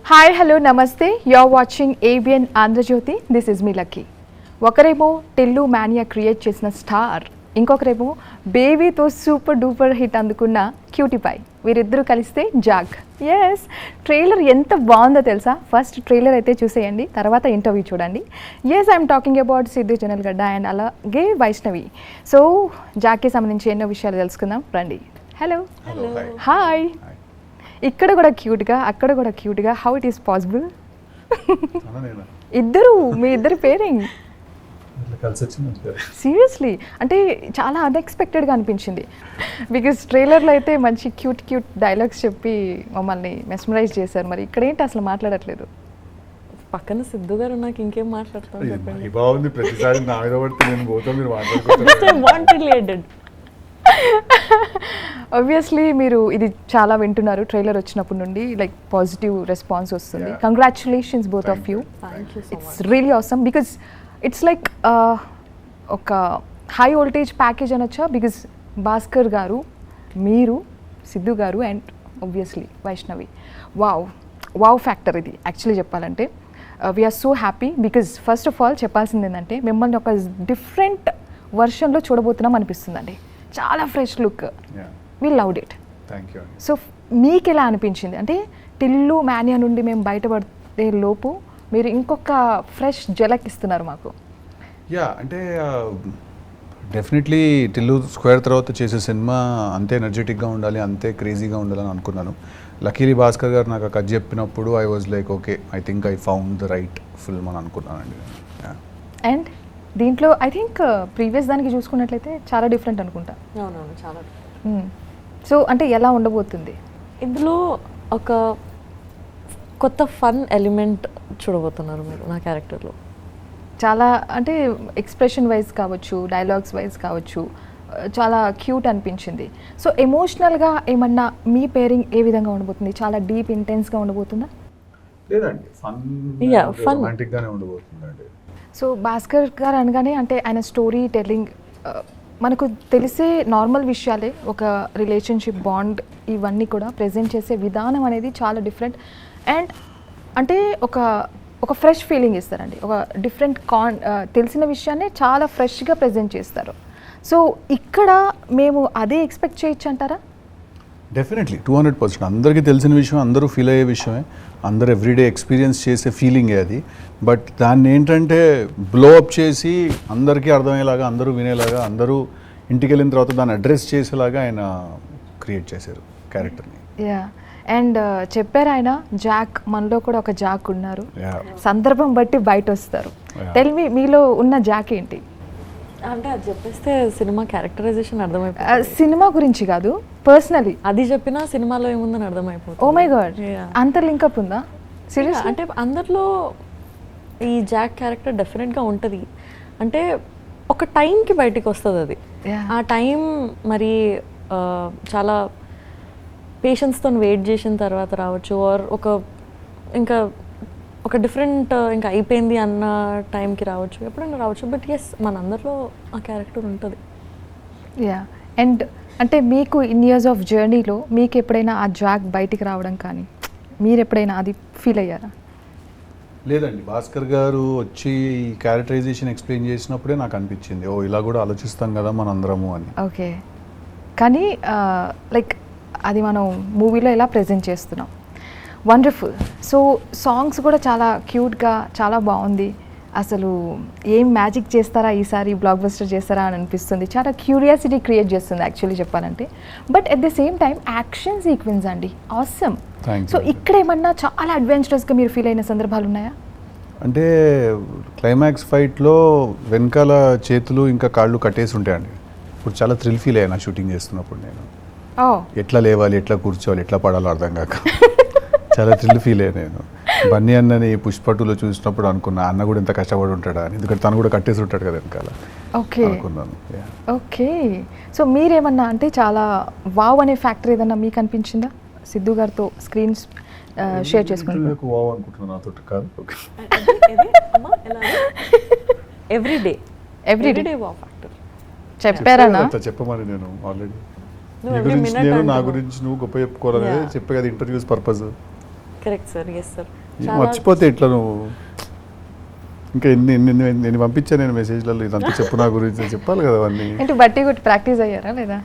Hi hello నమస్తే, you're watching ABN Andhra Jyothi. This is me Lucky. ఒకరేమో Tillu mania create చేసిన star, ఇంకొకరేమో బేబీతో సూపర్ డూపర్ హిట్ అందుకున్న క్యూటీ పై. వీరిద్దరూ కలిస్తే జాగ్. ఎస్, ట్రైలర్ ఎంత బాగుందో తెలుసా? ఫస్ట్ ట్రైలర్ అయితే చూసేయండి, తర్వాత ఇంటర్వ్యూ చూడండి. Yes, I'm talking about Siddhu Jonnalagadda and అలాగే వైష్ణవి. సో జాగ్కి సంబంధించి ఎన్నో విషయాలు తెలుసుకుందాం రండి. Hello, hi. ఇక్కడ కూడా క్యూట్గా, అక్కడ కూడా క్యూట్గా. How it is possible? ఇద్దరు, మీ ఇద్దరు పేరింగ్ సీరియస్లీ అంటే చాలా అన్ఎక్స్పెక్టెడ్గా అనిపించింది. బికాస్ ట్రైలర్లో అయితే మంచి క్యూట్ క్యూట్ డైలాగ్స్ చెప్పి మమ్మల్ని మెస్మరైజ్ చేశారు. మరి ఇక్కడ ఏంటి అసలు మాట్లాడట్లేదు? పక్కన సిద్ధు గారు నాకు ఇంకేం మాట్లాడతాను చెప్పండి. బాగుంది, ప్రతిసారి నా మీద పడితే నేను పోతా, మీరు మాట్లాడుకుంటారు. ఆబ్వియస్లీ మీరు ఇది చాలా వింటున్నారు ట్రైలర్ వచ్చినప్పటి నుండి, లైక్ పాజిటివ్ రెస్పాన్స్ వస్తుంది. Congratulations both of you. It's really awesome because it's like ఒక హై వోల్టేజ్ ప్యాకేజ్ అనొచ్చా? బికాస్ భాస్కర్ గారు, మీరు, Siddhu garu and obviously Vaishnavi. Wow factor ఇది యాక్చువల్లీ చెప్పాలంటే. We're so happy because first of all చెప్పాల్సింది ఏంటంటే మిమ్మల్ని ఒక డిఫరెంట్ వర్షన్లో చూడబోతున్నాం అనిపిస్తుందండి. చాలా fresh look. We loved it. So మీకు ఎలా అనిపించింది? అంటే టిల్లు మానియా నుండి మేము బయటపడే లోపు మీరు ఇంకొక ఫ్రెష్ జలక్ ఇస్తున్నారు మాకు. యా, అంటే డెఫినెట్లీ టిల్లు స్క్వేర్ తర్వాత చేసే సినిమా అంతే ఎనర్జెటిక్గా ఉండాలి, అంతే క్రేజీగా ఉండాలని అనుకున్నాను. లక్కీలీ భాస్కర్ గారు నాకు కథ చెప్పినప్పుడు I was like okay, I think I found the right film అని అనుకున్నానండి. అండ్ దీంట్లో ఐ థింక్ ప్రీవియస్ దానికి చూసుకున్నట్లయితే చాలా డిఫరెంట్ అనుకుంటా. అవునవును, చాలా. సో అంటే ఎలా ఉండబోతుంది? ఇందులో ఒక కొత్త ఫన్ ఎలిమెంట్ చూడబోతున్నారు మీరు నా క్యారెక్టర్లో. చాలా అంటే ఎక్స్ప్రెషన్ వైజ్ కావచ్చు, డైలాగ్స్ వైజ్ కావచ్చు, చాలా క్యూట్ అనిపించింది. సో ఎమోషనల్గా ఏమన్నా మీ పేరింగ్ ఏ విధంగా ఉండబోతుంది? చాలా డీప్ ఇంటెన్స్గా ఉండబోతుందా? లేదండి, ఫన్ రొమాంటిక్గానే ఉండబోతుందండి. సో భాస్కర్ గారు అనగానే అంటే ఆయన స్టోరీ టెల్లింగ్ మనకు తెలిసే నార్మల్ విషయాలే, ఒక రిలేషన్షిప్ బాండ్ ఇవన్నీ కూడా ప్రజెంట్ చేసే విధానం అనేది చాలా డిఫరెంట్. అండ్ అంటే ఒక ఫ్రెష్ ఫీలింగ్ ఇస్తారండి. ఒక డిఫరెంట్ తెలిసిన విషయాన్ని చాలా ఫ్రెష్గా ప్రజెంట్ చేస్తారు. సో ఇక్కడ మేము అదే ఎక్స్పెక్ట్ చేయొచ్చు అంటారా? డెఫినెట్లీ 200%. అందరికీ తెలిసిన విషయం, అందరూ ఫీల్ అయ్యే విషయమే, అందరూ ఎవ్రీడే ఎక్స్పీరియన్స్ చేసే ఫీలింగే అది. బట్ దాన్ని ఏంటంటే బ్లో అప్ చేసి అందరికీ అర్థమయ్యేలాగా, అందరూ వినేలాగా, అందరూ ఇంటికి వెళ్ళిన తర్వాత దాన్ని అడ్రస్ చేసేలాగా ఆయన క్రియేట్ చేశారు క్యారెక్టర్ని. యా, అండ్ చెప్పారు ఆయన జాక్, మనలో కూడా ఒక జాక్ ఉన్నారు, సందర్భం బట్టి బయట వస్తారు. టెల్ మీ, మీలో ఉన్న జాక్ ఏంటి? అంటే అది చెప్పేస్తే సినిమా క్యారెక్టరైజేషన్ అర్థమైపోతుంది. సినిమా గురించి కాదు, పర్సనలీ. అది చెప్పినా సినిమాలో ఏముందని అర్థమైపోతుంది. ఓ మై గాడ్, అంత లింకప్ ఉందా? సీరియస్? అంటే అందరిలో ఈ జాక్ క్యారెక్టర్ డెఫినెట్గా ఉంటుంది. అంటే ఒక టైంకి బయటికి వస్తుంది అది. ఆ టైం మరి చాలా పేషెన్స్తో వెయిట్ చేసిన తర్వాత రావచ్చు, ఆర్ ఒక డిఫరెంట్ ఇంకా అయిపోయింది అన్న టైంకి రావచ్చు, ఎప్పుడైనా రావచ్చు. బట్ ఎస్, మనందరిలో ఆ క్యారెక్టర్ ఉంటుంది. యా, అండ్ అంటే మీకు ఇన్ ఇయర్స్ ఆఫ్ జర్నీలో మీకు ఎప్పుడైనా ఆ జాక్ బయటికి రావడం కానీ మీరు ఎప్పుడైనా అది ఫీల్ అయ్యారా? లేదండి, భాస్కర్ గారు వచ్చి ఈ క్యారెక్టరైజేషన్ ఎక్స్ప్లెయిన్ చేసినప్పుడే నాకు అనిపించింది, ఓ ఇలా కూడా ఆలోచిస్తాం కదా మనందరము అని. ఓకే, కానీ లైక్ అది మనం మూవీలో ఎలా ప్రజెంట్ చేస్తున్నాం. వండర్ఫుల్. సో సాంగ్స్ కూడా చాలా క్యూట్గా, చాలా బాగుంది. అసలు ఏం మ్యాజిక్ చేస్తారా ఈసారి, బ్లాక్ బస్టర్ చేస్తారా అని అనిపిస్తుంది. చాలా క్యూరియాసిటీ క్రియేట్ చేస్తుంది యాక్చువల్లీ చెప్పాలంటే. But at the same time action sequence అండి ఆసమ్. సో ఇక్కడ ఏమన్నా చాలా అడ్వెంచరస్గా మీరు ఫీల్ అయిన సందర్భాలు ఉన్నాయా? అంటే క్లైమాక్స్ ఫైట్లో వెనకాల చేతులు ఇంకా కాళ్ళు కట్టేసి ఉంటాయండి. ఇప్పుడు చాలా థ్రిల్ ఫీల్ అయ్యాను షూటింగ్ చేస్తున్నప్పుడు. నేను ఎట్లా లేవాలి, ఎట్లా కూర్చోవాలి, ఎట్లా పడాలో అర్థం కాక చాలా థ్రిల్ ఫీల్ అయ్యాను నేను. బన్నీ అన్నని పుష్ప2లో చూసినప్పుడు అనుకున్నా, అన్న కూడా ఎంత కష్టపడి ఉంటాడా అని, ఎందుకంటే తను కూడా కట్టేసి ఉంటాడు కదా వెనకాల. ఓకే అనుకున్నాను. ఓకే, సో మీరేమన్నా అంటే చాలా వావ్ అనే ఫ్యాక్టర్ ఏదన్నా మీకు అనిపించిందా సిద్ధు గారితో స్క్రీన్ షేర్ చేసుకుంటున్నాను? వావ్ అనుకుంటున్నాను, నాతో కాదు. ఎవ్రీడే వావ్ ఫ్యాక్టర్ చెప్పారా? చెప్పమని నేను ఆల్రెడీ నా గురించి నువ్వు గొప్ప చెప్పుకోవాలనేది చెప్పే కదా interviews purpose. Correct sir, yes sir. మర్చిపోతే ఇట్లా నువ్వు ఇంకా ఎన్ని పంపించా నేను మెసేజ్లలో ఇదంతా చెప్పు నా గురించి చెప్పాలి కదా అవన్నీ. అంటే బట్టి కొట్టి ప్రాక్టీస్ అయ్యారా లేదా?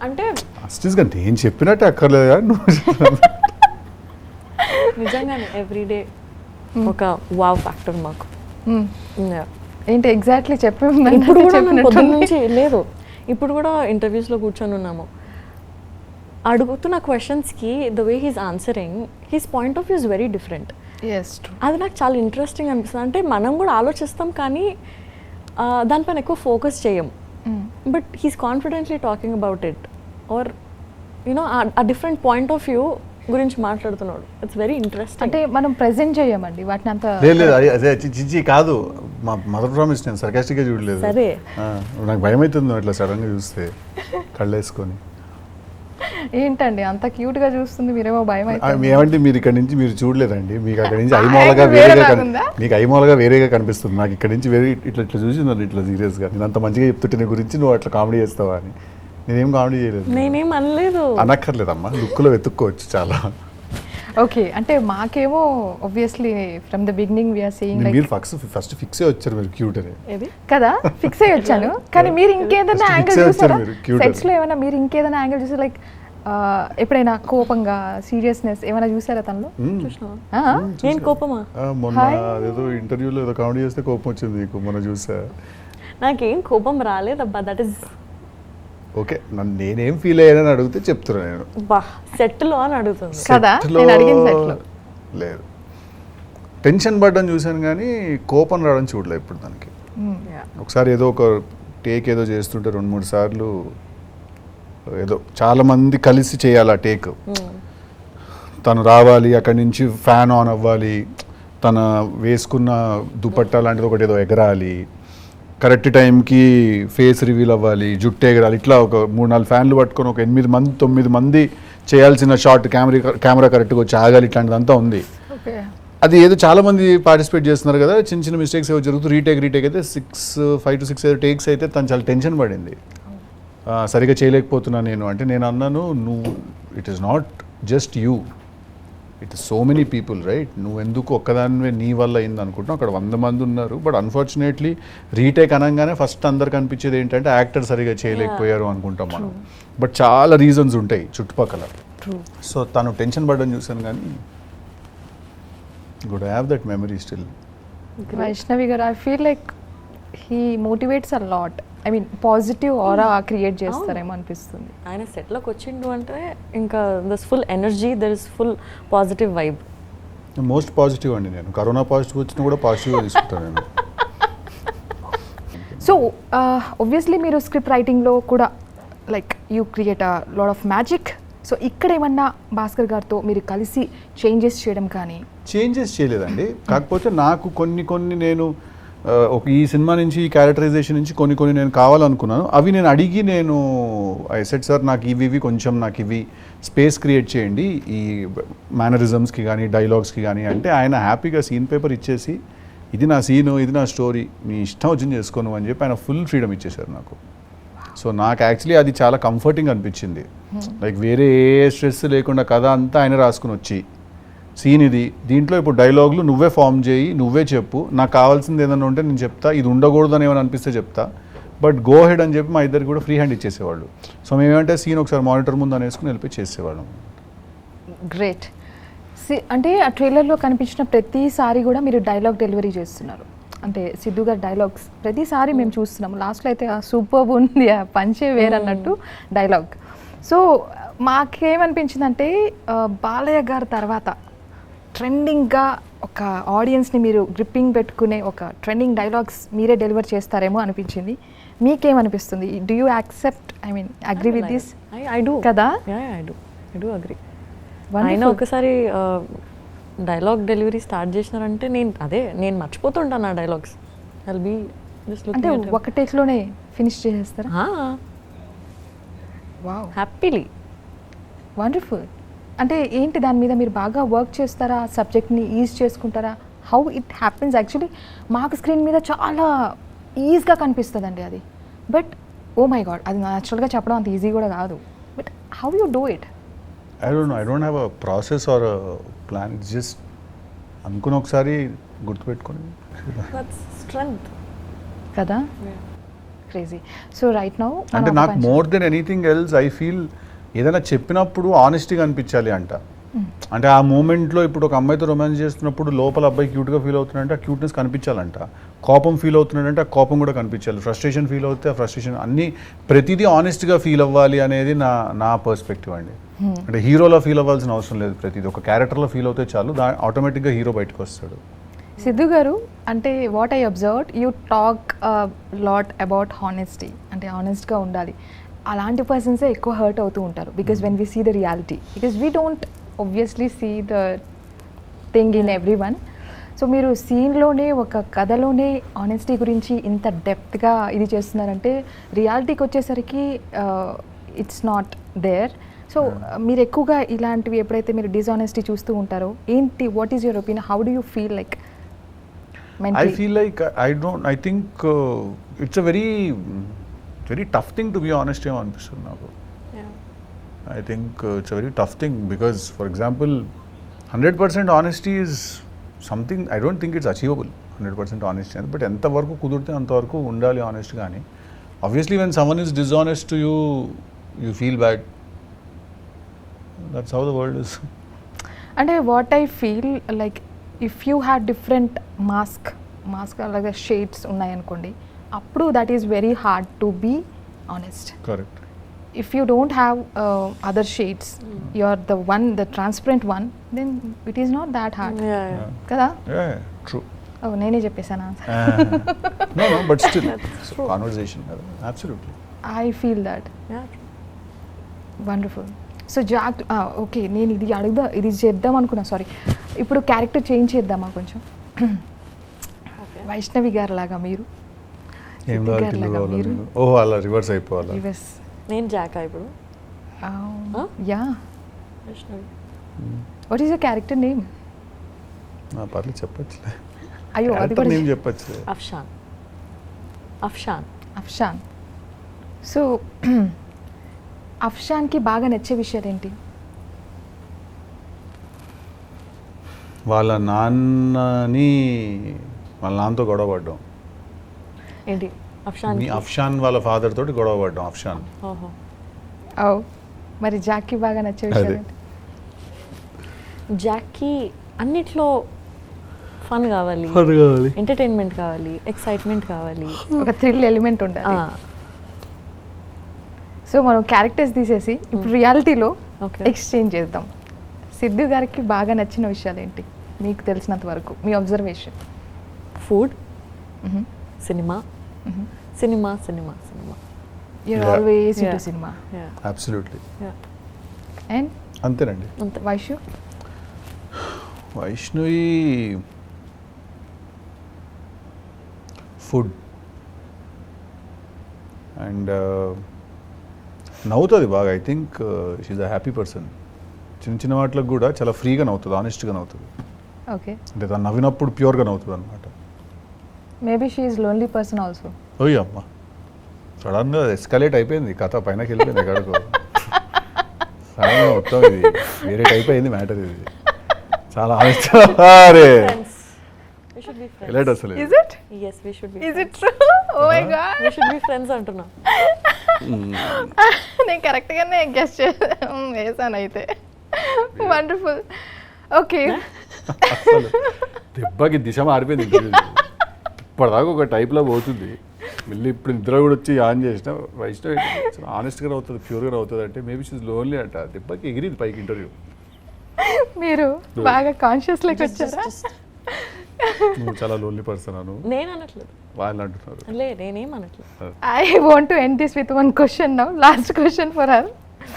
అంటే అస్టిస్గా నేను చెప్పినట్టే అక్కర్లేదు కానీ నువ్వు నిజంగానే ఎవ్రీడే ఒక వావ్ ఫ్యాక్టర్ మాకు. Yeah. ఏంటి ఎగ్జాక్ట్లీ చెప్పి ఇప్పుడు కూడా నేను పొద్దున్న నుంచి లేదు, ఇప్పుడు కూడా ఇంటర్వ్యూస్లో కూర్చొని ఉన్నాము, అడుగుతున్న క్వశ్చన్స్కి the way he's answering, he's point of view is very different. అది నాకు చాలా ఇంట్రెస్టింగ్ అనిపిస్తుంది. అంటే మనం కూడా ఆలోచిస్తాం కానీ దానిపైన ఎక్కువ ఫోకస్ చేయం, but he's confidently talking about it, or you know a different point of view గురించి మాట్లాడుతున్నాడు. It's very interesting. అంటే మనం ప్రెజెంట్ చేయమండి వాటిని అంత. లేదు అదే చిచ్చి కాదు, మా మదర్ ప్రామిస్ నేను సర్కాస్టిక్గా చూడలేదు. సరే నాకు భయం అవుతుంది ఇట్లా సడన్గా చూస్తే కళ్ళేసుకొని. ఏంటండి అంత క్యూట్ గా చూస్తుంది, మీరేమో భయం ఏమంటే మీరు ఇక్కడ నుంచి మీరు చూడలేదండి, మీకు అక్కడ నుంచి ఐమోలగా వేరేగా మీకు ఐమోలగా వేరేగా కనిపిస్తుంది, నాకు ఇక్కడ నుంచి వేరే ఇట్లా ఇట్లా చూసిందండి ఇట్లా సీరియస్గా. నేను అంత మంచిగా చెప్తుంటే నీ గురించి నువ్వు అట్లా కామెడీ చేస్తావా అని. నేనేం కామెడీ చేయలేదు, నేనేం అనలేదు. అనక్కర్లేదమ్మా, లుక్లో వెతుక్కోవచ్చు చాలా. ఓకే, అంటే మాకేమో obviously from the beginning we're saying like మీరు ఫస్ట్ ఫిక్స్ అయ్యి వచ్చారు మీరు క్యూట్ అని కదా, ఫిక్స్ అయ్యి వచ్చాను. కానీ మీరు ఇంకేదైనా యాంగిల్ చూసారా cute సెట్స్ లో? ఏమైనా మీరు ఇంకేదైనా యాంగిల్ చూసారా? లైక్ ఎప్పుడైనా కోపంగా సీరియస్నెస్ ఏమైనా చూసారా తనలో? నేను కోపమా? మొన్న ఏదో ఇంటర్వ్యూలో ఏదో కామెడీ చేస్తే కోపం వచ్చింది నీకు, మొన్న చూసా. నాకేం కోపం రాలేదబ్బా, దట్ ఈస్ ఓకే. నేనేం ఫీల్ అయ్యానని అడిగితే చెప్తున్నా నేను. బా సెట్లో అని అడుగుతుంది కదా, నేను అడిగిన సెట్లో లేదు. టెన్షన్ పడ్డం చూశాను కానీ కోపం రావడం చూడలేదు ఇప్పుడు దానికి. ఒకసారి ఏదో ఒక టేక్ ఏదో చేస్తుంటే 2-3 సార్లు ఏదో చాలా మంది కలిసి చేయాలి ఆ టేక్. తను రావాలి, అక్కడి నుంచి ఫ్యాన్ ఆన్ అవ్వాలి, తన వేసుకున్న దుపట్టా లాంటిది ఒకటి ఏదో ఎగరాలి, కరెక్ట్ టైంకి ఫేస్ రివీల్ అవ్వాలి, జుట్టు ఎగరాలి, ఇట్లా ఒక 3-4 ఫ్యాన్లు పట్టుకొని ఒక 8-9 మంది చేయాల్సిన షార్ట్ కెమెరా కరెక్ట్గా వచ్చి ఆగాలి, ఇట్లాంటిదంతా ఉంది. అది ఏదో చాలా మంది పార్టిసిపేట్ చేస్తున్నారు కదా, చిన్న చిన్న మిస్టేక్స్ ఏవో జరుగుతూ రీటేక్ అయితే 5 to 6 టేక్స్ అయితే తను చాలా టెన్షన్ పడింది. సరిగా చేయలేకపోతున్నా నేను అంటే, నేను అన్నాను నువ్వు it is not just you, it is so many people right. నువ్వు ఎందుకు ఒక్కదానివే నీ వల్ల అయింది అనుకుంటున్నావు, అక్కడ 100 మంది ఉన్నారు. బట్ అన్ఫార్చునేట్లీ రీటేక్ అనగానే ఫస్ట్ అందరికి అనిపించేది ఏంటంటే యాక్టర్ సరిగా చేయలేకపోయారు అనుకుంటాం మనం, బట్ చాలా రీజన్స్ ఉంటాయి చుట్టుపక్కల. సో తను టెన్షన్ పడడం చూసాను కానీ good have that memory still. Vaishnavi garu, I feel like he motivates a lot. I mean positive aura create చేస్తారేమో అనిపిస్తుంది. ఆయన సెట్లోకి వచ్చిండు అంటే ఇంకా thus full energy, there is full positive vibe. Most positive అండి, నేను కరోనా పాజిటివ్ వచ్చినా కూడా పాజిటివ్గా తీసుకుంటాను నేను. సో ఆబ్వియస్లీ మీరు స్క్రిప్ట్ రైటింగ్లో కూడా like you create a lot of magic. So ఇక్కడ ఏమన్నా భాస్కర్ గారితో మీరు కలిసి చేంజెస్ చేయడం కానీ? చేంజెస్ చేయలేదండి, కాకపోతే నాకు కొన్ని నేను ఒక ఈ సినిమా నుంచి ఈ క్యారెక్టరైజేషన్ నుంచి కొన్ని నేను కావాలనుకున్నాను. అవి నేను అడిగి నేను ఐ సెడ్ సార్ నాకు ఇవి కొంచెం నాకు ఇవి స్పేస్ క్రియేట్ చేయండి ఈ మేనరిజమ్స్కి కానీ డైలాగ్స్కి కానీ అంటే, ఆయన హ్యాపీగా సీన్ పేపర్ ఇచ్చేసి ఇది నా సీను, ఇది నా స్టోరీ, మీ ఇష్టం వచ్చింది చేసుకోను అని చెప్పి ఆయన ఫుల్ ఫ్రీడమ్ ఇచ్చేశారు నాకు. సో నాకు యాక్చువల్లీ అది చాలా కంఫర్టింగ్ అనిపించింది. లైక్ వేరే ఏ స్ట్రెస్ లేకుండా కథ అంతా ఆయన రాసుకుని వచ్చి సీన్ ఇది, దీంట్లో ఇప్పుడు డైలాగులు నువ్వే ఫామ్ చేయి, నువ్వే చెప్పు, నాకు కావాల్సింది ఏదైనా ఉంటే నేను చెప్తా, ఇది ఉండకూడదు అని ఏమైనా అనిపిస్తే చెప్తా, బట్ గో హెడ్ అని చెప్పి మా ఇద్దరికి కూడా ఫ్రీ హ్యాండ్ ఇచ్చేసేవాళ్ళు. సో మేమేమంటే సీన్ ఒకసారి మానిటర్ ముందు అనేసుకుని వెళ్ళిపోయి చేసేవాళ్ళం. గ్రేట్. అంటే ఆ ట్రైలర్లో కనిపించిన ప్రతిసారి కూడా మీరు డైలాగ్ డెలివరీ చేస్తున్నారు. అంటే సిద్ధు గారి డైలాగ్స్ ప్రతిసారి మేము చూస్తున్నాము. లాస్ట్లో అయితే సూపర్ ఉంది, ఆ పంచే వేరన్నట్టు డైలాగ్. సో మాకేమనిపించిందంటే బాలయ్య గారి తర్వాత ట్రెండింగ్గా ఒక ఆడియన్స్ని మీరు గ్రిప్పింగ్ పెట్టుకునే ఒక ట్రెండింగ్ డైలాగ్స్ మీరే డెలివర్ చేస్తారేమో అనిపించింది. మీకేమనిపిస్తుంది? Do you accept, I mean agree with this? I do కదా, ఐ డూ అగ్రీ. ఆయన ఒకసారి డైలాగ్ డెలివరీ స్టార్ట్ చేసినారంటే నేను మర్చిపోతుంటాను ఆ డైలాగ్స్. ఐల్ బీ జస్ట్ అంటే ఒక టేక్లోనే ఫినిష్ చేసేస్తారా? Wow, happily, wonderful. అంటే ఏంటి దాని మీద మీరు బాగా వర్క్ చేస్తారా, సబ్జెక్ట్ని ఈజ్ చేసుకుంటారా? How it happens? యాక్చువల్లీ మాకు స్క్రీన్ మీద చాలా ఈజీగా కనిపిస్తుందండి అది, బట్ ఓ మై గాడ్, అది న్యాచురల్గా చెప్పడం అంత ఈజీ కూడా కాదు. But how you do it? I don't know. I don't have a process or a plan. It's just అనుకుని ఒకసారి గుర్తుపెట్టుకొని దట్స్ స్ట్రెంగ్త్. కదా క్రేజీ. సో రైట్ నౌ అంటే నాకు more than anything else I feel ఏదైనా చెప్పినప్పుడు ఆనెస్టీగా అనిపించాలి అంట. అంటే ఆ మూమెంట్లో ఇప్పుడు ఒక అమ్మాయితో రొమాన్స్ చేస్తున్నప్పుడు లోపల అబ్బాయి క్యూట్గా ఫీల్ అవుతున్నాడంటే ఆ క్యూట్నెస్ కనిపించాలంట. కోపం ఫీల్ అవుతున్నాడంటే ఆ కోపం కూడా కనిపించాలి. ఫ్రస్ట్రేషన్ ఫీల్ అవుతే ఆ ఫ్రస్ట్రేషన్ అన్నీ ప్రతిదీ ఆనెస్ట్గా ఫీల్ అవ్వాలి అనేది నా పర్స్పెక్టివ్ అండి. అంటే హీరోలో ఫీల్ అవ్వాల్సిన అవసరం లేదు, ప్రతిదీ ఒక క్యారెక్టర్లో ఫీల్ అవుతే చాలు, ఆటోమేటిక్గా హీరో బయటకు వస్తాడు. సిద్ధు గారు, అంటే what I observed, you talk lot about honesty, అంటే హానెస్ట్గా ఉండాలి. అలాంటి పర్సన్సే ఎక్కువ హర్ట్ అవుతూ ఉంటారు because when we see the reality, because we don't obviously see the thing in everyone. సో మీరు సీన్లోనే ఒక కథలోనే ఆనెస్టీ గురించి ఇంత డెప్త్గా ఇది చేస్తున్నారంటే రియాలిటీకి వచ్చేసరికి ఇట్స్ నాట్ దేర్. సో మీరు ఎక్కువగా ఇలాంటివి ఎప్పుడైతే మీరు డిజానెస్టీ చూస్తూ ఉంటారో ఏంటి, what is your opinion, how do you feel like I feel like I think it's a very very tough thing to be honest ఏమో అనిపిస్తుంది నాకు. I think it's a very tough thing because, for example, 100% honesty is something I don't think it's achievable. 100% honesty, but ఎంతవరకు కుదిరితే అంతవరకు ఉండాలి honest గాని. Obviously, when someone is dishonest to you, you feel bad. That's how the world is. అంటే what I feel like if you had different mask అలాగే shades ఉన్నాయనుకోండి, అప్పుడు that is very hard to be honest. Correct. If you don't have other shades, you're the one, the transparent one, then it is not that hard. Yeah. Kada? Yeah, true. Oh, nene cheppesana. No, but still, That's true. conversation. Absolutely. I feel that. Yeah. Wonderful. So Jack, okay, నేను ఇది చేద్దాం అనుకున్నా, sorry. ఇప్పుడు character change చేద్దామా కొంచెం? వైష్ణవి గారు లాగా మీరు, ఏం సిద్ధు గారు లాగా మీరు, ఓహో అలా రివర్స్ అయిపోవాలా? రివర్స్. నేను జాకా ఇప్పుడు. Yeah, Vaishnavi. What is your character name? పర్లేదు చెప్పచ్చులే, అయ్యో అది కూడా నేమ్ చెప్పచ్చు. అఫ్షాన్. సో అఫ్షాన్కి బాగా నచ్చే విషయాలు ఏంటి? వాళ్ళ నాన్నతో గొడవ పడ్డాం. ఏంటి అఫ్షాన్? అఫ్షాన్ వాళ్ళ ఫాదర్ తోటి గొడవ పడ్డాం. అఫ్షాన్. ఓహో. ఓ, మరి జాక్కి బాగా నచ్చే విషయాలు ఏంటి? జాక్కి అన్నిట్లో ఫన్ కావాలి, ఎంటర్టైన్మెంట్ కావాలి, ఎక్సైట్మెంట్ కావాలి, ఒక థ్రిల్ ఎలిమెంట్ ఉండాలి. సో మనం క్యారెక్టర్స్ తీసేసి ఇప్పుడు రియాలిటీలో ఎక్స్చేంజ్ చేద్దాం. సిద్ధు గారికి బాగా నచ్చిన విషయాలు ఏంటి మీకు తెలిసినంత వరకు, మీ observation? Food, cinema. You're always into cinema. Absolutely. And అంతేనండి. వైష్ణవి ఫుడ్ అండ్ నవ్వుతుంది బాగా. I think she's a happy person. చిన్న వాటికి కూడా చాలా ఫ్రీగా నవ్వుతుంది, ఆనెస్ట్గా నవ్వుతుంది. ఓకే, అంటే తను నవ్వినప్పుడు ప్యూర్గా నవ్వుతుంది అనమాట. Maybe she is lonely person also. ఓయ్ అమ్మ, సడన్గా ఎస్కలేట్ అయిపోయింది కథ, పైనకి వెళ్ళిపోయింది ఎక్కడికో. సడన్గా మొత్తం ఇది వేరే టైప్ అయింది మ్యాటర్. ఇది చాలా ఎలైట్ అసలు. Is it? Yes, we should be. Is it friends. true? Oh my god. We should be friends అంటున్నా. నేను కరెక్ట్గానే గెస్ట్ వేసాను అయితే. వండర్ఫుల్. ఓకే, దెబ్బకి దిశ మారిపోయింది. ఇప్పటిదాకా ఒక టైప్లో పోతుంది, మళ్ళీ ఇప్పుడు నిద్ర కూడా వచ్చి ఆన్ చేసిన. వైష్ణవి ఆనెస్ట్గా అవుతుంది, ప్యూర్గా అవుతుంది అంటే మేబీ షీజ్ లోన్లీ అంట. దెబ్బకి ఎగిరింది పైకి ఇంటర్వ్యూ. మీరు బాగా కాన్షియస్ లెక్క వచ్చారా? నువ్వు చాలా లోన్లీ పర్సన్ అను. నేను అనట్లేదు, వాళ్ళు అంటున్నారు. నేనేం అనట్లేదు. I want to end this with one question now. Last question for her.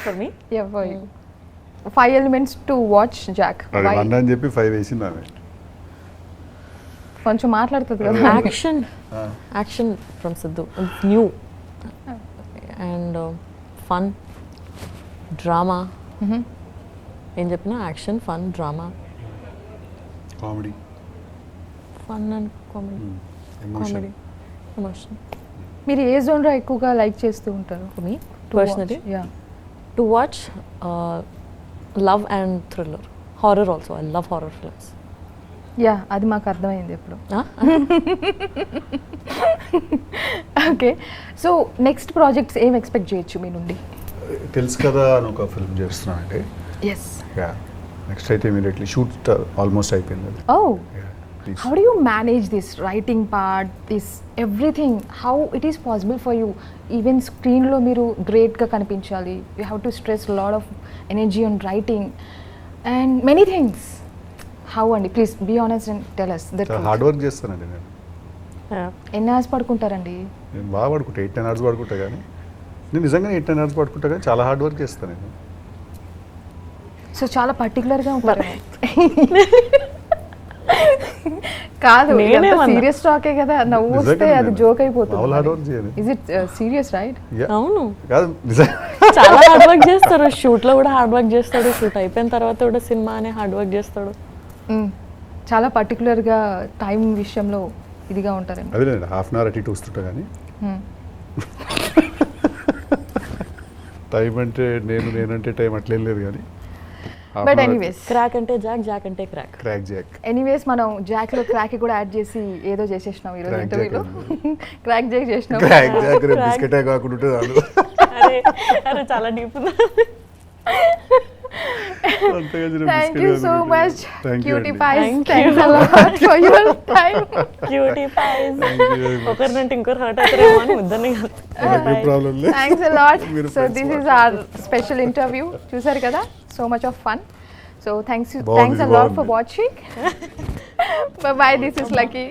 For me? Yeah, for you. 5 elements to watch Jack. Why? 1 అని చెప్పి 5 వేసింది ఆమె. కొంచెం మాట్లాడుతుంది కదా. Action from Sidhu. It's new and fun, drama. ఏం చెప్పినా action, fun, drama. Comedy. Fun and comedy, emotion. మీరు ఏ జోన్లో ఎక్కువగా లైక్ చేస్తూ ఉంటారు? For me personally, Yeah. to watch love and thriller, horror also, I love horror films. Yeah అది మాకు అర్థమైంది ఎప్పుడు. ఓకే, సో నెక్స్ట్ ప్రాజెక్ట్స్ ఏం ఎక్స్పెక్ట్ చేయొచ్చు మీ నుండి? తెలుసు కదా అని ఒక ఫిల్మ్ చేస్తున్నానండి. ఎస్. యా నెక్స్ట్ అయితే ఇమీడియట్లీ షూట్ ఆల్మోస్ట్ అయిపోయింది అది. ఓ, Yeah, please. how do you manage this writing part, this everything? How it is possible for you? Even screen lo మీరు great గా కనిపించాలి. You have to stress a lot of energy on writing and many things. How అండి? Please be honest and tell us the truth. Hard work చేస్తానండి నేను. ఎన్ని hours పడుకుంటారండి? నేను బాగా పడుకుంటా, 8-10 hours పడుకుంటా, కానీ నేను నిజంగా 8-10 hours పడుకుంటా, కానీ చాలా హార్డ్ వర్క్ చేస్తాను నేను. సో చాలా పర్టికులర్గా ఉంటారు. కాదు, నేనేమన్నా? సీరియస్ టాకే కదా, నవ్వు వస్తే నిజంగానే అది నేను జోక్ మామూలు hard work అయిపోతుంది. చేయను. Is it serious right? Yeah. అవును, కాదు నిజంగా. చాలా హార్డ్ వర్క్ చేస్తారు. షూట్ లో కూడా హార్డ్ వర్క్ చేస్తాడు, షూట్ అయిపోయిన తర్వాత కూడా సినిమా అనే హార్డ్ వర్క్ చేస్తాడు. చాలా పర్టికులర్గా టైం విషయంలో ఇదిగా ఉంటారండి. అదే నేను హాఫ్ అన్ అవర్ అటు ఇటు వస్తుంటా, కానీ టైం అంటే నేనంటే టైం అట్లేం లేదు, కానీ బట్ ఎనీవేస్, క్రాక్ అంటే జాక్, జాక్ అంటే క్రాక్. Crack Jack. ఎనీవేస్ మనం జాక్లో క్రాక్ కూడా యాడ్ చేసి ఏదో చేసేసినాం ఈరోజు Crack ఇంటర్వ్యూలో. Jack క్రాక్ జాక్ చేసినాం. క్రాక్ జాక్ బిస్కెటే కాకుండా ఉంటుంది వాళ్ళు. అరే అరే చాలా డీప్ ఉంది. Thank you so much, Cutie Pies. Thank Thanks you. a lot for your time. Cutie pies. Thank you very much. ఒకరినంటే ఇంకొకరు హర్ట్ అవుతారేమో అని వద్దని కాదు. No problem లేదు. Thanks a lot. మీరు So friends this is మాట. our special interview. చూసారు కదా, so much of fun. So thanks a బాగుంది, lot for బాగుంది. watching. Bye bye. This is Lucky.